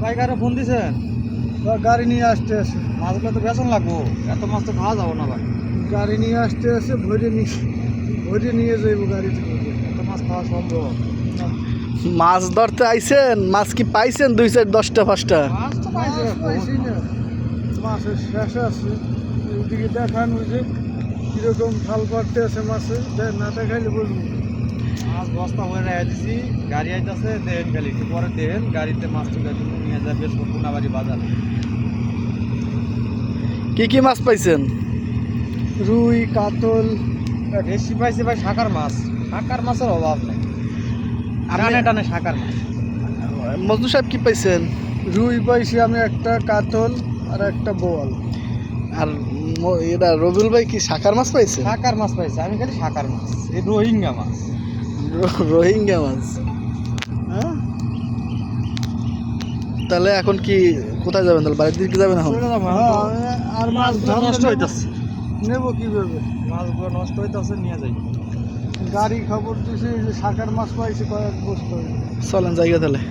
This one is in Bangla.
পাইকারে ফোন দিছেন? গাড়ি নিয়ে আসতে আছে। মাছগুলো তো বেতন লাগবো, এত মাছ তো খাওয়া যাবো না ভাই। গাড়ি নিয়ে আসতে আছে, ভরে নিয়ে যাইব গাড়িতে করে। এত মাছ খাওয়া সম্ভব? মাছ ধরতে আইছেন? মাছ কি পাইছেন 2-4 10টা 5টা? মাছ তো পাইছে পাইছি না, মাছের শেষ আছে। এইদিকে দেখান ওই যে কিরকম খাল পাড়তে আছে মাছে, না দেখাইলে বুঝবো। মাছ বস্তা ভরে রেখে দিছি, গাড়ি আইতাছে, দেন খালি একটু পরে দেন গাড়িতে মাছ তুলে জন্য নিয়ে যাবে সোনাবাড়ি বাজার। কি কি মাছ পাইছেন? রুই, কাতল। বেশি পাইছে ভাই শাকার মাছ। শাকার মাছের অভাব নেই, টানে টানে শাকার মাছ। মজনু সাহেব কি পাইছেন? রুই পাইছি আমি একটা, কাতল আর একটা বোয়াল। আর এরা রবিউল ভাই কি শাকার মাছ পাইছে? শাকার মাছ পাইছে, আমি খালি শাকার মাছ। এই রোহিঙ্গা মাছ। রোহিঙ্গা মাছ। হ্যাঁ, তাহলে এখন কি কোথায় যাবেন? তাহলে বাড়ির দিকে যাবেন এখন? চলে যাবো আর মাছ নষ্ট হইতাছে, নেবো কিভাবে? মাছগুলো নষ্ট হইতাছে, নিয়ে যাই। গাড়ি খবর দিছে যে শাকার মাছ পাইছে কয়েক বস্তু। চলেন জায়গা তাহলে।